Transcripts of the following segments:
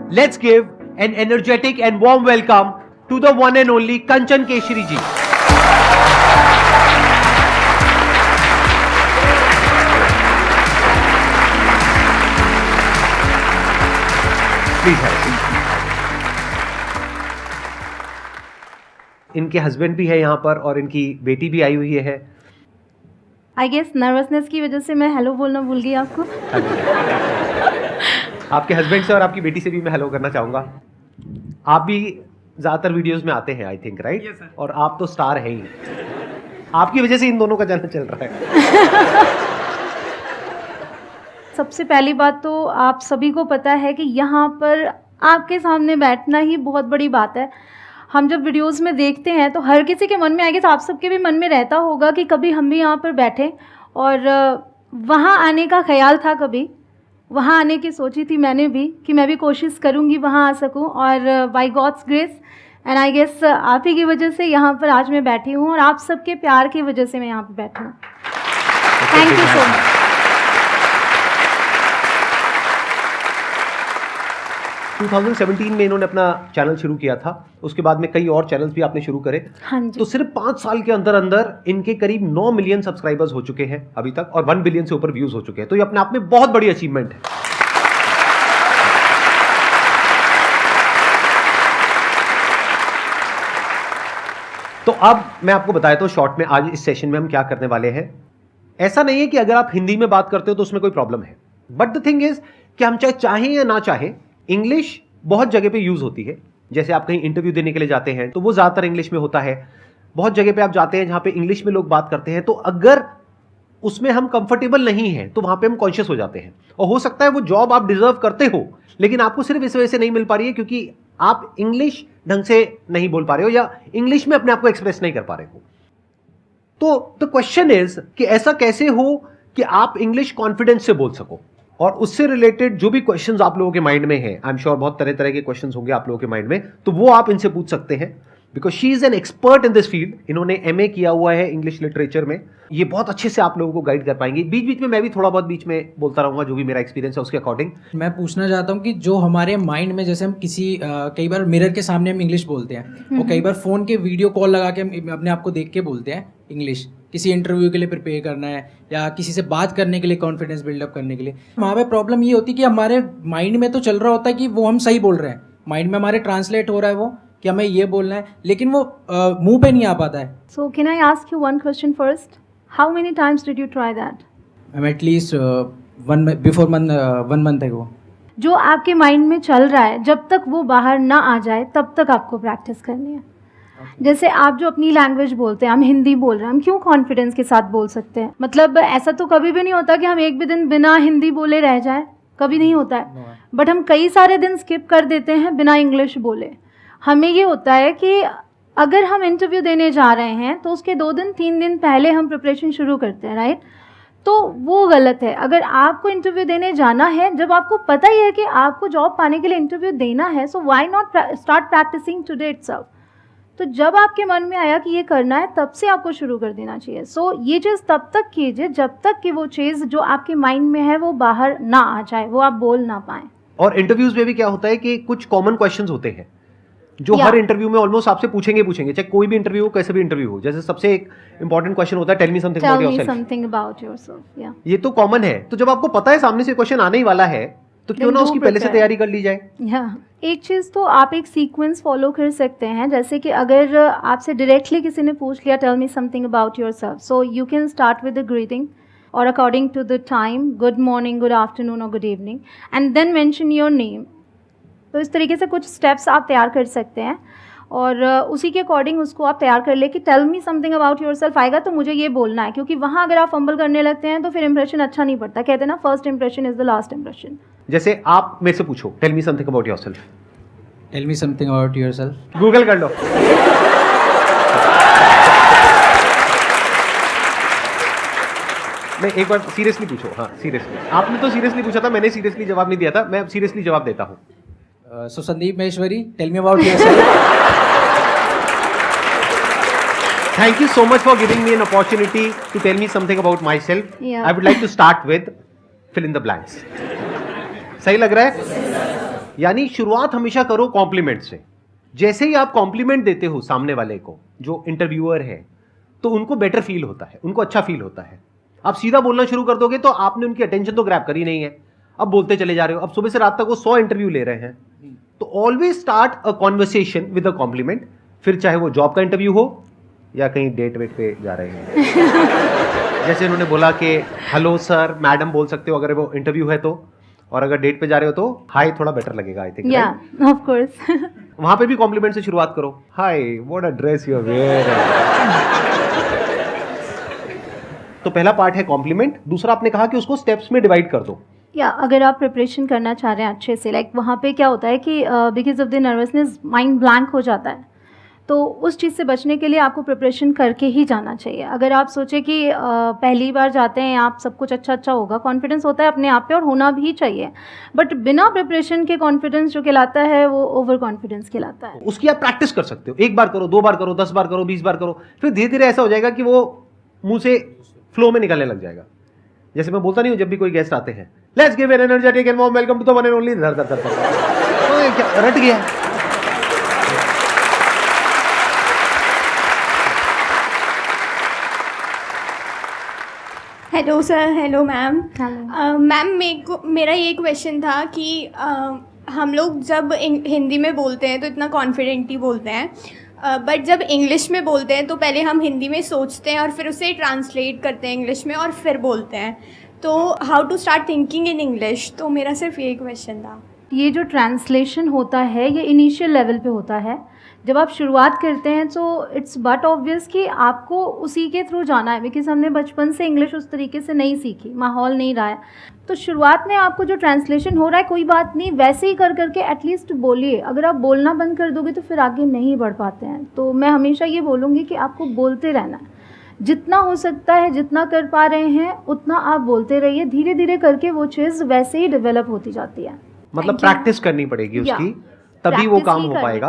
Let's give an energetic and warm welcome to the one and only Kanchan Keshri ji. Please have a seat. इनके husband भी है यहाँ पर और इनकी बेटी भी आई हुई है। आई गेस नर्वसनेस की वजह से मैं हेलो बोलना भूल गई आपको। आपके हस्बैंड से और आपकी बेटी से भी मैं हेलो करना चाहूँगा। आप भी ज़्यादातर वीडियोस में आते हैं I think, right? Yes, sir. और आप तो स्टार हैं ही। आपकी वजह से इन दोनों का जाना चल रहा है। सबसे पहली बात तो आप सभी को पता है कि यहाँ पर आपके सामने बैठना ही बहुत बड़ी बात है। हम जब वीडियोस में देखते हैं तो हर किसी के मन में आएगा, तो आप सबके भी मन में रहता होगा कि कभी हम भी यहाँ पर बैठें, और वहाँ आने का ख्याल था, कभी वहाँ आने की सोची थी मैंने भी कि मैं भी कोशिश करूँगी वहाँ आ सकूँ, और by God's grace and I guess आप ही की वजह से यहाँ पर आज मैं बैठी हूँ, और आप सबके प्यार की वजह से मैं यहाँ पर बैठी हूँ। Thank you so much. 2017 में इन्होंने अपना चैनल शुरू किया था, उसके बाद में कई और चैनल्स भी आपने शुरू करे। हाँ जी। तो सिर्फ 5 साल के अंदर अंदर इनके करीब 9 मिलियन सब्सक्राइबर्स हो चुके हैं अभी तक, और 1 बिलियन से ऊपर व्यूज हो चुके हैं। तो ये अपने आप में बहुत बड़ी अचीवमेंट है। तो अब मैं आपको बताया तो शॉर्ट में आज इस सेशन में हम क्या करने वाले हैं। ऐसा नहीं है कि अगर आप हिंदी में बात करते हो तो उसमें कोई प्रॉब्लम है, बट द थिंग इज कि हम चाहें या ना चाहें, इंग्लिश बहुत जगह पे यूज होती है। जैसे आप कहीं इंटरव्यू देने के लिए जाते हैं तो वो ज़्यादातर इंग्लिश में होता है। बहुत जगह पे आप जाते हैं जहाँ पे इंग्लिश में लोग बात करते हैं, तो अगर उसमें हम कंफर्टेबल नहीं हैं तो वहाँ पे हम कॉन्शियस हो जाते हैं, और हो सकता है वो जॉब आप डिजर्व करते हो, लेकिन आपको सिर्फ इस वजह से नहीं मिल पा रही है क्योंकि आप इंग्लिश ढंग से नहीं बोल पा रहे हो या इंग्लिश में अपने आप को एक्सप्रेस नहीं कर पा रहे हो। तो द क्वेश्चन इज कि ऐसा कैसे हो कि आप इंग्लिश कॉन्फिडेंस से बोल सको, और उससे रिलेटेड जो भी क्वेश्चंस आप लोगों के माइंड में हैं, आई एम श्योर बहुत तरह तरह के क्वेश्चंस होंगे आप लोगों के माइंड में, तो वो आप इनसे पूछ सकते हैं, because she is an expert in this field. इन्होंने एमए किया हुआ है इंग्लिश लिटरेचर में। ये बहुत अच्छे से आप लोगों को गाइड कर पाएंगे। बीच बीच में मैं भी थोड़ा बहुत बीच में बोलता रहूंगा, जो भी मेरा एक्सपीरियंस है उसके अकॉर्डिंग। मैं पूछना चाहता हूँ कि जो हमारे माइंड में, जैसे हम किसी कई बार मिरर के सामने हम इंग्लिश बोलते हैं, और कई बार फोन के वीडियो कॉल लगा के हम अपने आप को देख के बोलते हैं इंग्लिश, किसी इंटरव्यू के लिए प्रिपेयर करना है या किसी से बात करने के लिए, कॉन्फिडेंस बिल्डअप करने के लिए। वहाँ पे प्रॉब्लम ये होती है कि हमारे माइंड में तो चल रहा होता है कि वो हम सही बोल रहे हैं, माइंड में हमारे ट्रांसलेट हो रहा है वो कि हमें ये बोलना है, लेकिन वो मुंह पे नहीं आ पाता है। So can I ask you one question first? How many times did you try that? I'm at least one month ago. जो आपके माइंड में चल रहा है, जब तक वो बाहर ना आ जाए तब तक आपको प्रैक्टिस करनी है। जैसे आप जो अपनी लैंग्वेज बोलते हैं, हम हिंदी बोल रहे हैं, हम क्यों कॉन्फिडेंस के साथ बोल सकते हैं? मतलब ऐसा तो कभी भी नहीं होता कि हम एक भी दिन बिना हिंदी बोले रह जाए, कभी नहीं होता है। बट हम कई सारे दिन स्किप कर देते हैं बिना इंग्लिश बोले। हमें ये होता है कि अगर हम इंटरव्यू देने जा रहे हैं तो उसके 2 दिन 3 दिन पहले हम प्रिपरेशन शुरू करते हैं, राइट? तो वो गलत है। अगर आपको इंटरव्यू देने जाना है, जब आपको पता ही है कि आपको जॉब पाने के लिए इंटरव्यू देना है, so why not start practising today itself. तो जब आपके मन में आया कि ये करना है, तब से आपको शुरू कर देना चाहिए। सो ये चीज़ तब तक कीजिए जब तक कि वो चीज़ जो आपके माइंड में है वो बाहर ना आ जाए, वो आप बोल ना पाएँ। और इंटरव्यूज में भी क्या होता है कि कुछ कॉमन क्वेश्चंस होते हैं जो हर इंटरव्यू में ऑलमोस्ट आपसे पूछेंगे, चाहे कोई भी इंटरव्यू हो, कैसे भी इंटरव्यू हो। जैसे सबसे एक इंपॉर्टेंट क्वेश्चन होता है, tell me something about yourself. या ये तो कॉमन है। तो जब आपको पता है सामने से क्वेश्चन आने ही वाला है, तो क्यों ना उसकी पहले से तैयारी कर ली जाए। एक चीज़ तो आप एक सीक्वेंस फॉलो कर सकते हैं। जैसे कि अगर आपसे डायरेक्टली किसी ने पूछ लिया tell me something about yourself, so you can start with the greeting और according to the time, good morning, good afternoon और good evening, and then mention your name. तो इस तरीके से कुछ स्टेप्स आप तैयार कर सकते हैं, और उसी के अकॉर्डिंग उसको आप तैयार कर ले कि tell me something about yourself आएगा तो मुझे ये बोलना है। क्योंकि वहाँ अगर आप फंबल करने लगते हैं तो फिर इंप्रेशन अच्छा नहीं पड़ता। कहते हैं ना, first impression is the last impression. जैसे आप मेरे से पूछो tell me something about yourself. Tell me something about yourself. Google कर लो। मैं एक बार सीरियसली पूछो। हाँ सीरियसली, आपने तो सीरियसली पूछा था, मैंने सीरियसली जवाब नहीं दिया था। मैं सीरियसली जवाब देता हूँ। So Sandeep Maheshwari, tell me about yourself. Thank you so much for giving me an opportunity to tell me something about myself. Yeah. I would like to start with fill in the blanks. सही लग रहा है? यानी शुरुआत हमेशा करो complement से। जैसे ही आप कॉम्प्लीमेंट देते हो सामने वाले को, जो इंटरव्यूअर है, तो उनको बेटर फील होता है, उनको अच्छा फील होता है। आप सीधा बोलना शुरू कर दोगे तो आपने उनकी अटेंशन तो ग्रैब करी नहीं है, अब बोलते चले जा रहे हो। अब सुबह से रात तक वो 100 इंटरव्यू ले रहे हैं, तो always start a conversation with a compliment. फिर चाहे वो जॉब का इंटरव्यू हो या कहीं डेट वेट पे जा रहे हैं जैसे उन्होंने बोला कि हेलो सर, मैडम बोल सकते हो अगर वो इंटरव्यू है तो, और अगर डेट पे जा रहे हो तो हाय थोड़ा बेटर लगेगा, I think. Yeah of course. वहां पे भी कॉम्प्लीमेंट से शुरुआत करो, hi what a dress you are wearing. तो पहला पार्ट है कॉम्प्लीमेंट। दूसरा आपने कहा कि उसको स्टेप्स में डिवाइड कर दो। या अगर आप प्रिपरेशन करना चाह रहे हैं अच्छे से, लाइक वहाँ पे क्या होता है कि because of the nervousness mind blank हो जाता है, तो उस चीज़ से बचने के लिए आपको प्रिपरेशन करके ही जाना चाहिए। अगर आप सोचें कि पहली बार जाते हैं आप, सब कुछ अच्छा होगा, कॉन्फिडेंस होता है अपने आप पे और होना भी चाहिए, बट बिना प्रिपरेशन के कॉन्फिडेंस जो कहलाता है वो ओवर कॉन्फिडेंस कहलाता है। उसकी आप प्रैक्टिस कर सकते हो, 1 बार करो, 2 बार करो, 10 बार करो, 20 बार करो, फिर धीरे धीरे ऐसा हो जाएगा कि वो मुंह से फ्लो में निकलने लग जाएगा। जैसे मैं बोलता नहीं हूँ जब भी कोई गेस्ट आते हैं, let's give an energetic and warm welcome to the one and only, धर धर धर, तो ये क्या रट गया। Hello sir, hello ma'am. Hello. Ma'am मेरा ये क्वेश्चन था कि हम लोग जब हिंदी में बोलते हैं तो इतना कॉन्फिडेंट ही बोलते हैं, बट जब इंग्लिश में बोलते हैं तो पहले हम हिंदी में सोचते हैं और फिर उसे ट्रांसलेट करते हैं इंग्लिश में और फिर बोलते हैं। तो how to start thinking in English, तो मेरा सिर्फ यही क्वेश्चन था। ये जो ट्रांसलेशन होता है ये इनिशियल लेवल पे होता है। जब आप शुरुआत करते हैं तो इट्स बट ऑब्वियस कि आपको उसी के थ्रू जाना है, बिकॉज हमने बचपन से इंग्लिश उस तरीके से नहीं सीखी, माहौल नहीं रहा है। तो शुरुआत में आपको जो ट्रांसलेशन हो रहा है कोई बात नहीं, वैसे ही कर करके एटलीस्ट बोलिए। अगर आप बोलना बंद कर दोगे तो फिर आगे नहीं बढ़ पाते हैं। तो मैं हमेशा ये बोलूँगी कि आपको बोलते रहना है, जितना हो सकता है, जितना कर पा रहे हैं उतना आप बोलते रहिए। धीरे धीरे करके वो चीज़ वैसे ही डेवलप होती जाती है। मतलब प्रैक्टिस करनी पड़ेगी उसकी, तभी वो काम हो पाएगा,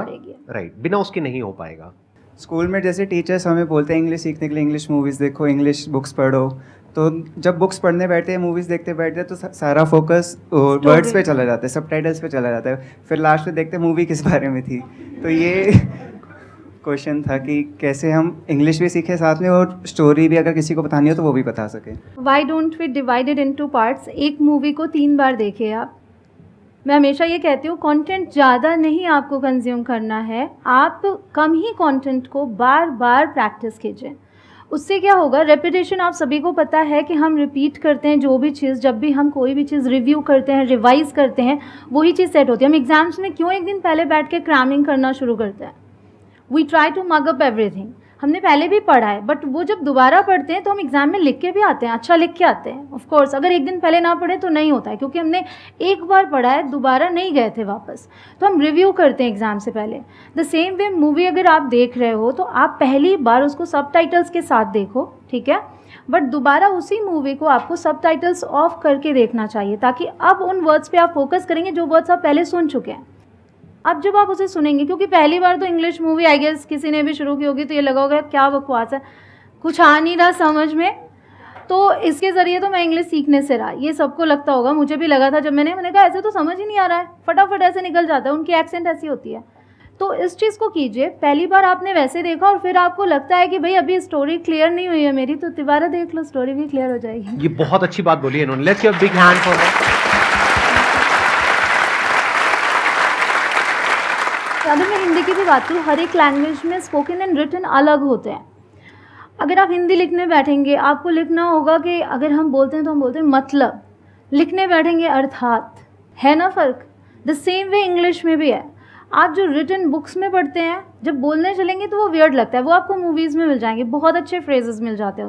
राइट, बिना उसके नहीं हो पाएगा। स्कूल में जैसे टीचर्स हमें बोलते हैं इंग्लिश सीखने के लिए इंग्लिश मूवीज़ देखो, इंग्लिश बुक्स पढ़ो, तो जब बुक्स पढ़ने बैठते हैं, मूवीज़ देखते बैठते हैं, तो सारा फोकस वर्ड्स पे चला जाता है, सबटाइटल्स पे चला जाता है, फिर लास्ट में देखते हैं मूवी किस बारे में थी। तो ये क्वेश्चन था कि कैसे हम इंग्लिश भी सीखें साथ में और स्टोरी भी अगर किसी को बतानी हो तो वो भी बता सकें। Why don't we divided into parts. एक मूवी को 3 बार देखिए आप। मैं हमेशा ये कहती हूँ कंटेंट ज़्यादा नहीं आपको कंज्यूम करना है, आप कम ही कंटेंट को बार बार प्रैक्टिस कीजिए। उससे क्या होगा, रेपिटेशन आप सभी को पता है कि हम रिपीट करते हैं जो भी चीज़, जब भी हम कोई भी चीज़ रिव्यू करते हैं, रिवाइज करते हैं, वही चीज़ सेट होती है। हम एग्जाम्स में क्यों एक दिन पहले बैठ के क्रैमिंग करना शुरू करते हैं? We try to mug up everything. हमने पहले भी पढ़ा है, बट वो जब दोबारा पढ़ते हैं तो हम एग्ज़ाम में लिख के भी आते हैं, अच्छा लिख के आते हैं। ऑफ कोर्स अगर एक दिन पहले ना पढ़े तो नहीं होता है, क्योंकि हमने एक बार पढ़ा है, दोबारा नहीं गए थे वापस। तो हम रिव्यू करते हैं एग्ज़ाम से पहले। द सेम वे मूवी अगर आप देख रहे हो तो आप पहली बार उसको सबटाइटल्स के साथ देखो, ठीक है, बट दोबारा उसी मूवी को आपको सबटाइटल्स ऑफ करके देखना चाहिए, ताकि अब उन वर्ड्स पे आप फोकस करेंगे जो वर्ड्स आप पहले सुन चुके हैं। अब जब आप उसे सुनेंगे, क्योंकि पहली बार तो इंग्लिश मूवी आई गेस किसी ने भी शुरू की होगी तो ये लगा होगा क्या बकवास है, कुछ आ नहीं रहा समझ में। तो इसके ज़रिए तो मैं इंग्लिश सीखने से रहा, ये सबको लगता होगा, मुझे भी लगा था जब मैंने कहा ऐसे तो समझ ही नहीं आ रहा है, फटाफट ऐसे निकल जाता है, उनकी एक्सेंट ऐसी होती है। तो इस चीज़ को कीजिए, पहली बार आपने वैसे देखा और फिर आपको लगता है कि भाई अभी स्टोरी क्लियर नहीं हुई है मेरी, तो दोबारा देख लो, स्टोरी भी क्लियर हो जाएगी। ये बहुत अच्छी बात बोली है इन्होंने, let's give a big hand for that. अगर मैं हिंदी की भी बात करूँ, हर एक लैंग्वेज में स्पोकन एंड रिटन अलग होते हैं। अगर आप हिंदी लिखने बैठेंगे, आपको लिखना होगा कि अगर हम बोलते हैं तो हम बोलते हैं मतलब, लिखने बैठेंगे अर्थात, है ना फ़र्क। द सेम वे इंग्लिश में भी है। आप जो रिटन बुक्स में पढ़ते हैं, जब बोलने चलेंगे तो वो वियर्ड लगता है, वो आपको मूवीज़ में मिल जाएंगे, बहुत अच्छे फ्रेजेस मिल जाते हैं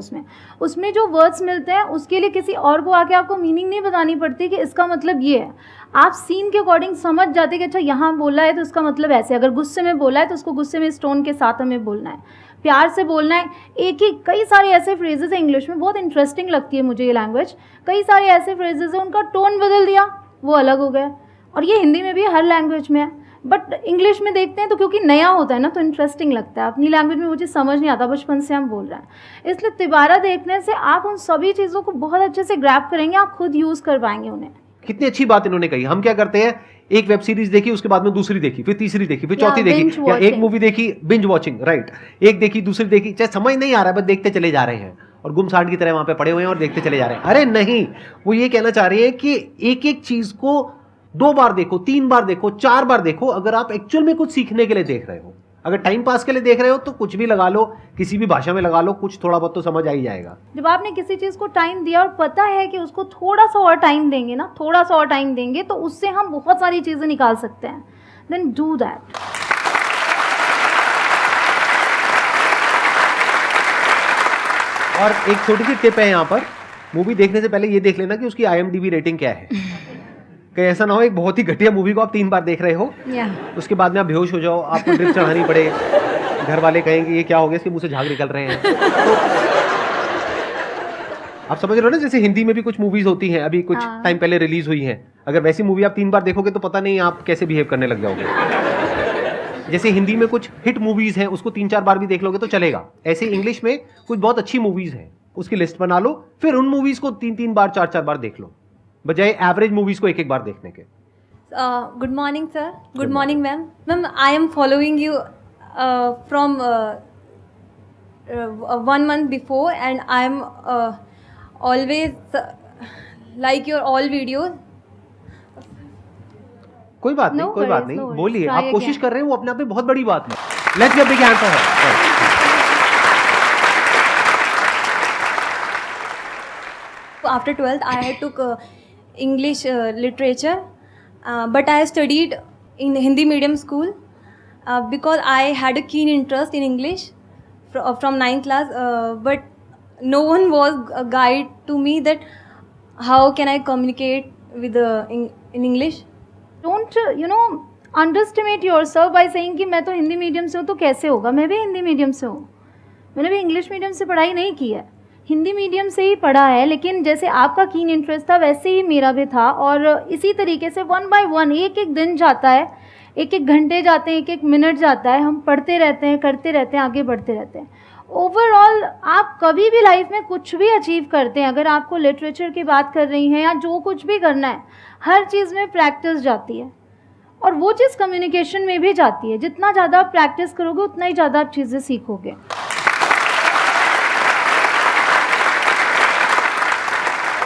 उसमें जो वर्ड्स मिलते हैं उसके लिए किसी और को आके आपको मीनिंग नहीं बतानी पड़ती कि इसका मतलब ये है। आप सीन के अकॉर्डिंग समझ जाते कि अच्छा यहाँ बोला है तो इसका मतलब ऐसे, अगर गुस्से में बोला है तो उसको गुस्से में इस टोन के साथ हमें बोलना है, प्यार से बोलना है। एक ही कई सारे ऐसे फ्रेजेस हैं इंग्लिश में, बहुत इंटरेस्टिंग लगती है मुझे ये लैंग्वेज। कई सारे ऐसे फ्रेजेस हैं उनका टोन बदल दिया, वो अलग हो गया। और ये हिंदी में भी हर लैंग्वेज में है, बट इंग्लिश में देखते हैं तो क्योंकि नया होता है ना तो इंटरेस्टिंग लगता है। अपनी लैंग्वेज में मुझे समझ नहीं आता, बचपन से हम बोल रहे हैं, इसलिए दोबारा देखने से आप उन सभी चीज़ों को बहुत अच्छे से ग्रैब करेंगे, आप खुद यूज़ कर पाएंगे उन्हें। कितनी अच्छी बात इन्होंने कही। हम क्या करते हैं, एक वेब सीरीज देखी, उसके बाद में दूसरी देखी, फिर तीसरी देखी, फिर या चौथी देखी, binge या एक watching. मूवी देखी, बिंज वॉचिंग, राइट, एक देखी दूसरी देखी, चाहे समझ नहीं आ रहा है बस देखते चले जा रहे हैं और गुमसांड की तरह वहां पे पड़े हुए हैं और देखते चले जा रहे हैं। अरे नहीं, वो ये कहना चाह रही है कि एक एक चीज को 2 बार देखो, 3 बार देखो, 4 बार देखो, अगर आप एक्चुअल में कुछ सीखने के लिए देख रहे हो। अगर टाइम पास के लिए देख रहे हो तो कुछ भी लगा लो, किसी भी भाषा में लगा लो, कुछ थोड़ा बहुत तो समझ आ ही जाएगा। जब आपने किसी चीज़ को टाइम दिया और पता है कि उसको थोड़ा सा और टाइम देंगे ना, थोड़ा सा और टाइम देंगे तो उससे हम बहुत सारी चीज़ें निकाल सकते हैं, देन डू दैट। और एक छोटी सी टिप है यहाँ पर, मूवी देखने से पहले ये देख लेना कि उसकी IMDb रेटिंग क्या है। कहीं ऐसा ना हो एक बहुत ही घटिया मूवी को आप 3 बार देख रहे हो, उसके बाद में आप बेहोश हो जाओ, आपको ड्रिप चढ़ानी पड़े, घर वाले कहेंगे ये क्या हो गया, इसके मुंह से झाग निकल रहे हैं। तो आप समझ रहे हो ना, जैसे हिंदी में भी कुछ मूवीज होती हैं, अभी कुछ हाँ। टाइम पहले रिलीज हुई हैं, अगर वैसी मूवी आप 3 बार देखोगे तो पता नहीं आप कैसे बिहेव करने लग जाओगे। जैसे हिंदी में कुछ हिट मूवीज हैं, उसको 3-4 बार भी देख लोगे तो चलेगा। ऐसे इंग्लिश में कुछ बहुत अच्छी मूवीज हैं, उसकी लिस्ट बना लो, फिर उन मूवीज को 3-3 बार 4-4 बार देख लो, बजाय एवरेज मूवीज को 1-1 बार देखने के। Good morning, sir. Good morning, ma'am. Ma'am, I am following you from 1 month before, and I am always like your all videos. कोई बात नहीं, No कोई बात worries, नहीं, no worries. बोलिए, Try आप कोशिश again. कर रहे हैं, वो अपने आप में बहुत बड़ी बात है। Let's give big hand for her. After 12th, I took English literature, but I studied in Hindi medium school because I had a keen interest in English from 9th class. But no one was a guide to me that how can I communicate with in English. Don't underestimate yourself by saying कि मैं तो Hindi medium से हूँ तो कैसे होगा। मैं भी हिंदी मीडियम से हूँ, मैंने भी इंग्लिश मीडियम से पढ़ाई नहीं की है, हिंदी मीडियम से ही पढ़ा है। लेकिन जैसे आपका कीन इंटरेस्ट था वैसे ही मेरा भी था, और इसी तरीके से 1 by 1 एक दिन जाता है, 1 घंटे जाते हैं, 1 मिनट जाता है, हम पढ़ते रहते हैं, करते रहते हैं, आगे बढ़ते रहते हैं। ओवरऑल आप कभी भी लाइफ में कुछ भी अचीव करते हैं, अगर आपको लिटरेचर की बात कर रही हैं या जो कुछ भी करना है, हर चीज़ में प्रैक्टिस जाती है, और वो चीज़ कम्युनिकेशन में भी जाती है। जितना ज़्यादा आप प्रैक्टिस करोगे उतना ही ज़्यादा आप चीज़ें सीखोगे।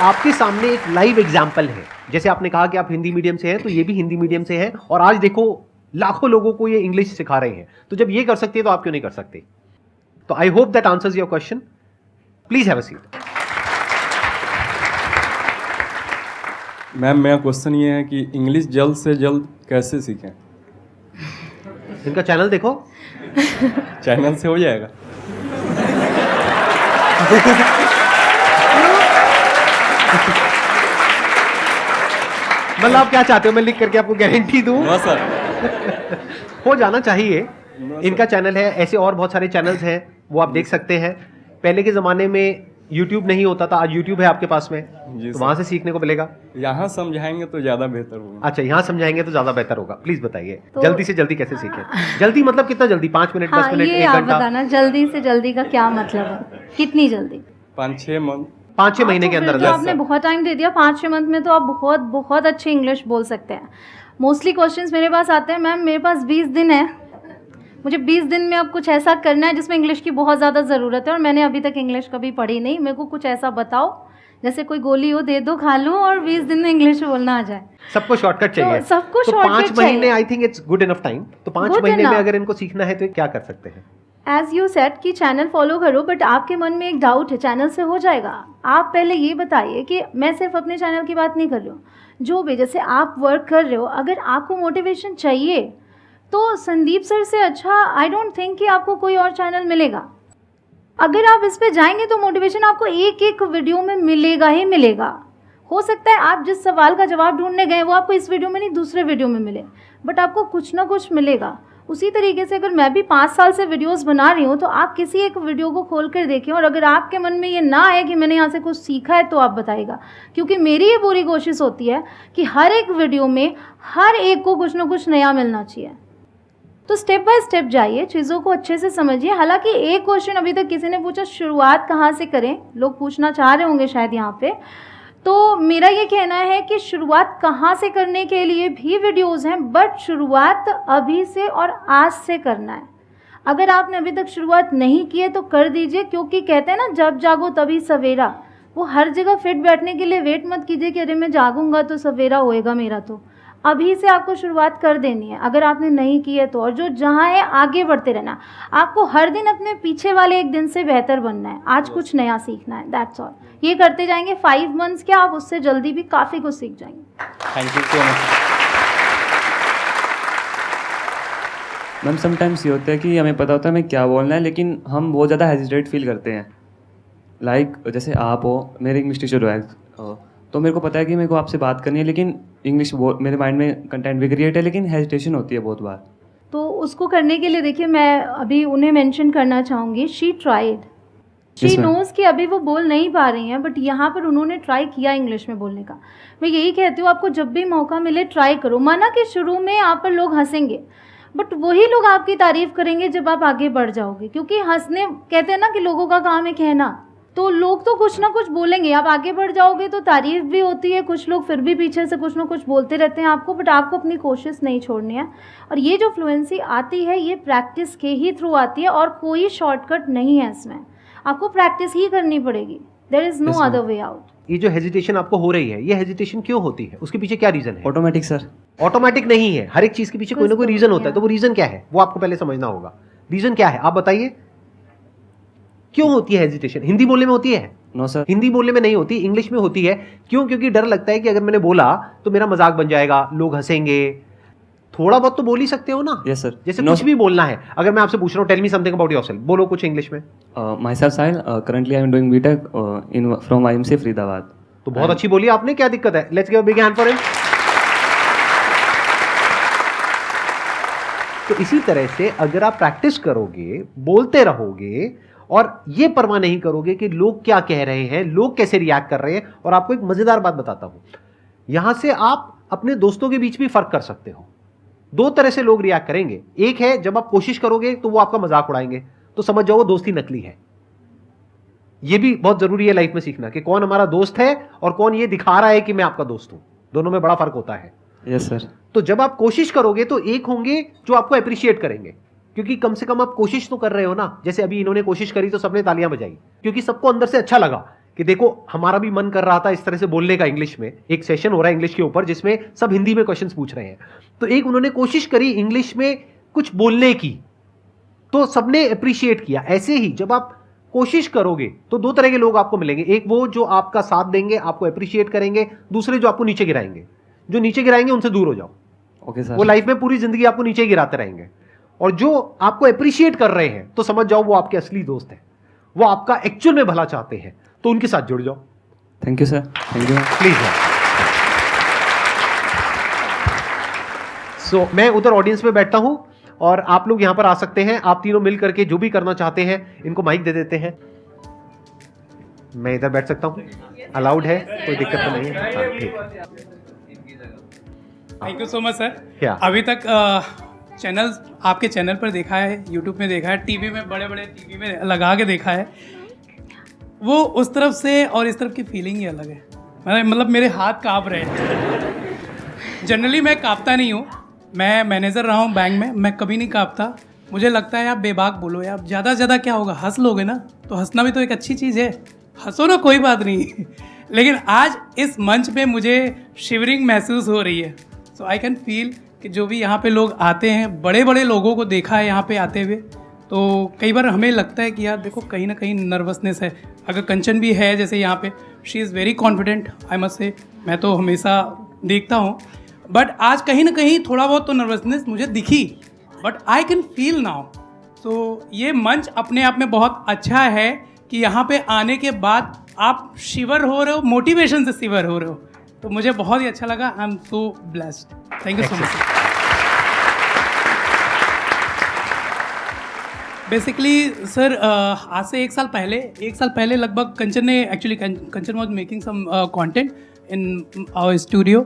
आपके सामने एक लाइव एग्जाम्पल है, जैसे आपने कहा कि आप हिंदी मीडियम से हैं, तो ये भी हिंदी मीडियम से हैं, और आज देखो लाखों लोगों को ये इंग्लिश सिखा रहे हैं। तो जब ये कर सकती है तो आप क्यों नहीं कर सकते? तो I hope that answers your question. Please have a seat. Ma'am, मेरा क्वेश्चन ये है कि इंग्लिश जल्द से जल्द कैसे सीखें? इनका चैनल देखो। चैनल से हो जाएगा? मतलब आप क्या चाहते हो, मैं लिख करके आपको गारंटी दूं? हाँ सर। हो जाना चाहिए। इनका चैनल है, ऐसे और बहुत सारे चैनल्स हैं, वो आप देख सकते हैं। पहले के ज़माने में YouTube नहीं होता था, आज YouTube है आपके पास में, तो वहाँ से सीखने को मिलेगा। यहाँ समझाएंगे तो ज़्यादा बेहतर होगा। अच्छा, यहाँ समझाएंगे तो ज़्यादा बेहतर होगा। प्लीज़ बताइए, तो- जल्दी से जल्दी कैसे सीखें? जल्दी मतलब कितना जल्दी? 5 मिनट, 10 हाँ, मिनट, ये 1 आप घंटा? बताना, जल्दी से जल्दी का क्या मतलब है, कितनी जल्दी? 5-6 मंथ। 5-6 महीने के तो अंदर फिर तो अंदर। आपने बहुत टाइम दे दिया। 5-6 मंथ में तो आप बहुत बहुत अच्छी इंग्लिश बोल सकते हैं। मोस्टली क्वेश्चंस मेरे पास आते हैं, मैम मेरे पास 20 दिन है, मुझे 20 दिन में अब कुछ ऐसा करना है जिसमें इंग्लिश की बहुत ज़्यादा ज़रूरत है, और मैंने अभी तक इंग्लिश कभी पढ़ी नहीं, मेरे को कुछ ऐसा बताओ जैसे कोई गोली हो, दे दो, खा लूँ और 20 दिन में इंग्लिश बोलना आ जाए। सबको शॉर्टकट चाहिए। तो सबको तो शॉर्टकट 5 महीने चाहिए। I think it's good enough time. तो 5 Good महीने में enough। अगर इनको सीखना है तो ये क्या कर सकते हैं? एज़ यू सेड कि चैनल फॉलो करो, बट आपके मन में एक डाउट है, चैनल से हो जाएगा? आप पहले ये बताइए कि मैं सिर्फ अपने चैनल की बात नहीं कर रही हूँ, जो भी जैसे आप वर्क कर रहे हो, अगर आपको मोटिवेशन चाहिए तो संदीप सर से अच्छा आई डोंट थिंक कि आपको कोई और चैनल मिलेगा। अगर आप इस पे जाएंगे तो मोटिवेशन आपको एक एक वीडियो में मिलेगा ही मिलेगा। हो सकता है आप जिस सवाल का जवाब ढूंढने गए वो आपको इस वीडियो में नहीं दूसरे वीडियो में मिले, बट आपको कुछ ना कुछ मिलेगा। उसी तरीके से अगर मैं भी 5 साल से वीडियोस बना रही हूँ तो आप किसी एक वीडियो को खोल कर देखें, और अगर आपके मन में ये ना आए कि मैंने यहाँ से कुछ सीखा है तो आप बताइएगा, क्योंकि मेरी ये पूरी कोशिश होती है कि हर एक वीडियो में हर एक को कुछ ना कुछ नया मिलना चाहिए। तो स्टेप बाय स्टेप जाइए, चीज़ों को अच्छे से समझिए। हालांकि एक क्वेश्चन अभी तक किसी ने पूछा, शुरुआत कहाँ से करें, लोग पूछना चाह रहे होंगे शायद यहाँ पे। तो मेरा ये कहना है कि शुरुआत कहाँ से करने के लिए भी वीडियोस हैं, बट शुरुआत अभी से और आज से करना है। अगर आपने अभी तक शुरुआत नहीं की है तो कर दीजिए, क्योंकि कहते हैं ना जब जागो तभी सवेरा। वो हर जगह फिट बैठने के लिए वेट मत कीजिए कि अरे मैं जागूंगा तो सवेरा होएगा मेरा। तो अभी से आपको शुरुआत कर देनी है अगर आपने नहीं की है तो। और जो जहाँ है आगे बढ़ते रहना। आपको हर दिन अपने पीछे वाले एक दिन से बेहतर बनना है, आज कुछ नया सीखना है, दैट्स ऑल। ये करते जाएंगे 5 मंथ्स क्या, आप उससे जल्दी भी काफ़ी कुछ सीख जाएंगे। Thank you so much. Ma'am sometimes ये होता है कि हमें पता होता है हमें क्या बोलना है, लेकिन हम बहुत ज़्यादा हेजिटेट फील करते हैं। लाइक जैसे आप हो, मेरे इंग्लिश टीचर हो, तो मेरे को पता है कि मेरे को आपसे बात करनी है, लेकिन इंग्लिश मेरे माइंड में कंटेंट भी क्रिएट है, लेकिन हेजिटेशन होती है बहुत बार। तो उसको करने के लिए देखिए मैं अभी उन्हें मेंशन करना चाहूँगी, she tried, she Yes, ma'am. Knows कि अभी वो बोल नहीं पा रही हैं, बट यहाँ पर उन्होंने ट्राई किया इंग्लिश में बोलने का। मैं यही कहती हूँ आपको जब भी मौका मिले ट्राई करो। माना कि शुरू में आप पर लोग हंसेंगे, बट वही लोग आपकी तारीफ़ करेंगे जब आप आगे बढ़ जाओगे, क्योंकि हंसने कहते हैं ना कि लोगों का काम है कहना, तो लोग तो कुछ ना कुछ बोलेंगे। आप आगे बढ़ जाओगे तो तारीफ़ भी होती है, कुछ लोग फिर भी पीछे से कुछ ना कुछ बोलते रहते हैं आपको, बट आपको अपनी कोशिश नहीं छोड़नी है। और ये जो फ्लुएंसी आती है ये प्रैक्टिस के ही थ्रू आती है, और कोई शॉर्टकट नहीं है इसमें, आपको प्रैक्टिस ही करनी पड़ेगी। There is no other way out. ये जो हेजिटेशन आपको हो रही है, ये हेजिटेशन क्यों होती है, उसके पीछे क्या रीजन है? Automatic sir. ऑटोमेटिक नहीं है, हर एक चीज के पीछे कोई ना कोई कुछ तो रीजन होता है। होता है। तो वो रीजन क्या है वो आपको पहले समझना होगा। रीजन क्या है आप बताइए, क्यों होती है हेजिटेशन? हिंदी बोलने में होती है? No sir. हिंदी बोलने में नहीं होती, इंग्लिश में होती है। क्यों? क्योंकि डर लगता है कि अगर मैंने बोला तो मेरा मजाक बन जाएगा, लोग हंसेंगे। थोड़ा बहुत तो बोल ही सकते हो ना। Yes sir. जैसे कुछ भी बोलना है, अगर मैं आपसे पूछ रहा हूँ tell me something about yourself, बोलो कुछ इंग्लिश में। Myself Sahil, currently I am doing BTech in from IMC Faridabad. तो बहुत अच्छी बोली आपने, क्या दिक्कत है? Let's give a big hand for him. तो इसी तरह से अगर आप प्रैक्टिस करोगे, बोलते रहोगे और ये परवाह नहीं करोगे कि लोग क्या कह रहे हैं, लोग कैसे रिएक्ट कर रहे हैं। और आपको एक मजेदार बात बताता हूं, यहां से आप अपने दोस्तों के बीच भी फर्क कर सकते हो। 2 तरह से लोग रिएक्ट करेंगे। एक है जब आप कोशिश करोगे तो वो आपका मजाक उड़ाएंगे, तो समझ जाओ वो दोस्ती नकली है। ये भी बहुत जरूरी है लाइफ में सीखना कि कौन हमारा दोस्त है और कौन ये दिखा रहा है कि मैं आपका दोस्त हूं। दोनों में बड़ा फर्क होता है। Yes sir. तो जब आप कोशिश करोगे तो एक होंगे जो आपको अप्रिशिएट करेंगे, क्योंकि कम से कम आप कोशिश तो कर रहे हो ना। जैसे अभी इन्होंने कोशिश करी तो सबने तालियां बजाई, क्योंकि सबको अंदर से अच्छा लगा कि देखो हमारा भी मन कर रहा था इस तरह से बोलने का इंग्लिश में। एक सेशन हो रहा है इंग्लिश के ऊपर जिसमें सब हिंदी में क्वेश्चंस पूछ रहे हैं, तो एक उन्होंने कोशिश करी इंग्लिश में कुछ बोलने की, तो सबने अप्रिशिएट किया। ऐसे ही जब आप कोशिश करोगे तो 2 तरह के लोग आपको मिलेंगे। एक वो जो आपका साथ देंगे, आपको अप्रिशिएट करेंगे। दूसरे जो आपको नीचे गिराएंगे। जो नीचे गिराएंगे उनसे दूर हो जाओ। Okay sir. वो लाइफ में पूरी जिंदगी आपको नीचे गिराते रहेंगे। और जो आपको अप्रिशिएट कर रहे हैं तो समझ जाओ वो आपके असली दोस्त हैं, वो आपका एक्चुअल में भला चाहते हैं, तो उनके साथ जुड़ जाओ। Thank you sir. Thank you. Please. So मैं उधर ऑडियंस में बैठता हूं और आप लोग यहां पर आ सकते हैं। आप तीनों मिल करके जो भी करना चाहते हैं, इनको माइक दे देते हैं। मैं इधर बैठ सकता हूं? अलाउड है, कोई दिक्कत तो नहीं है? हाँ, ठीक। Thank you so much sir. क्या? अभी तक चैनल आपके चैनल पर देखा है, यूट्यूब में देखा है, टीवी में बड़े बड़े टीवी में लगा के देखा है। वो उस तरफ से और इस तरफ की फीलिंग ही अलग है। मतलब मेरे हाथ काँप रहे हैं। जनरली मैं काँपता नहीं हूँ, मैं मैनेजर रहा हूँ बैंक में, मैं कभी नहीं काँपता। मुझे लगता है आप बेबाक बोलो यार, ज़्यादा से ज़्यादा क्या होगा, हंस लोगे ना, तो हंसना भी तो एक अच्छी चीज़ है, हंसो ना, कोई बात नहीं। लेकिन आज इस मंच पे मुझे शिवरिंग महसूस हो रही है। सो आई कैन फील कि जो भी यहाँ पे लोग आते हैं, बड़े बड़े लोगों को देखा है यहाँ पे आते हुए, तो कई बार हमें लगता है कि यार देखो कहीं ना कहीं नर्वसनेस है। अगर कंचन भी है जैसे यहाँ पे, she is very confident, I must say, मैं तो हमेशा देखता हूँ, बट आज कहीं ना कहीं थोड़ा बहुत तो नर्वसनेस मुझे दिखी, but I can feel now. तो ये मंच अपने आप में बहुत अच्छा है कि यहाँ पे आने के बाद आप शिवर हो रहे हो, मोटिवेशन से शिवर हो रहे हो, तो मुझे बहुत ही अच्छा लगा। I am so blessed. Thank you so much. Basically sir आज से 1 साल पहले लगभग कंचन ने, actually Kanchan was making some content in our studio,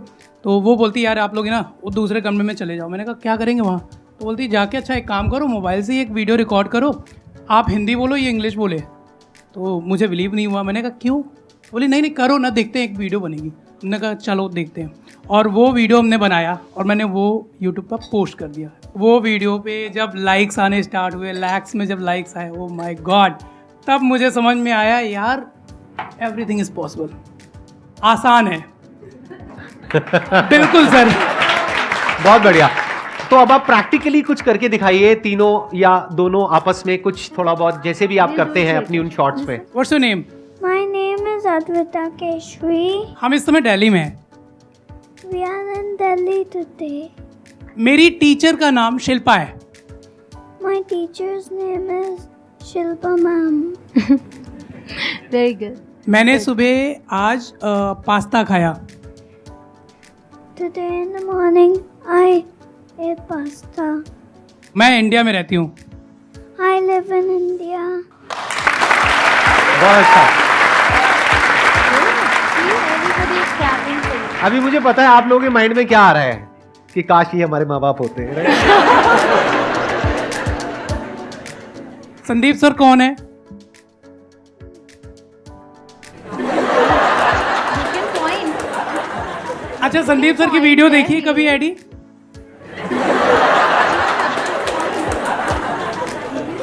तो वो बोलती यार आप लोग ना वो दूसरे कमरे में चले जाओ। मैंने कहा क्या करेंगे वहाँ? तो बोलती जाके अच्छा एक काम करो, मोबाइल से ही एक वीडियो रिकॉर्ड करो, आप हिंदी बोलो ये इंग्लिश बोले। तो मुझे बिलीव नहीं हुआ। मैंने कहा क्यों? बोली नहीं नहीं करो ना, देखते हैं, एक वीडियो बनेगी। हमने कहा चलो देखते हैं, और वो वीडियो हमने बनाया और मैंने वो यूट्यूब पर पोस्ट कर दिया। वो वीडियो पे जब लाइक्स आने स्टार्ट हुए, लैक्स में जब लाइक्स आए, ओ माय गॉड, तब मुझे समझ में आया यार एवरीथिंग इज पॉसिबल, आसान है। बिल्कुल सर। बहुत बढ़िया। तो अब आप प्रैक्टिकली कुछ करके दिखाइए, तीनों या दोनों आपस में कुछ थोड़ा बहुत, जैसे भी आप करते हैं अपनी उन शॉर्ट्स में। What's your name? My name is Advita Keshri. हम इस समय दिल्ली में हैं। We are in Delhi today. मेरी टीचर का नाम शिल्पा है। My teacher's name is Shilpa ma'am. Very good. मैंने सुबह आज पास्ता खाया। Today in the morning, I ate pasta. मैं इंडिया में रहती हूँ। I live in India. बहुत अच्छा। अभी मुझे पता है आप लोगों के माइंड में क्या आ रहा है कि काश ये हमारे माँ बाप होते हैं। संदीप सर कौन है? अच्छा, संदीप सर की वीडियो देखी कभी एडी?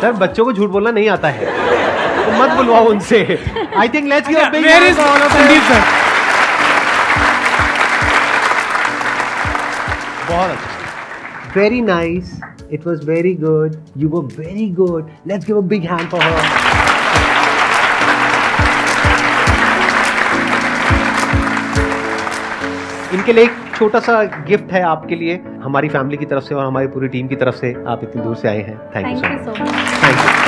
सर बच्चों को झूठ बोलना नहीं आता है, तो मत बुलवाओ उनसे। I think let's give a big where is Sandeep sir? बहुत अच्छा, very nice, it was very good, you were very good, let's give a big hand for her. इनके लिए एक छोटा सा गिफ्ट है आपके लिए, हमारी फैमिली की तरफ से और हमारी पूरी टीम की तरफ से। आप इतनी दूर से आए हैं, thank you so much. Thank you.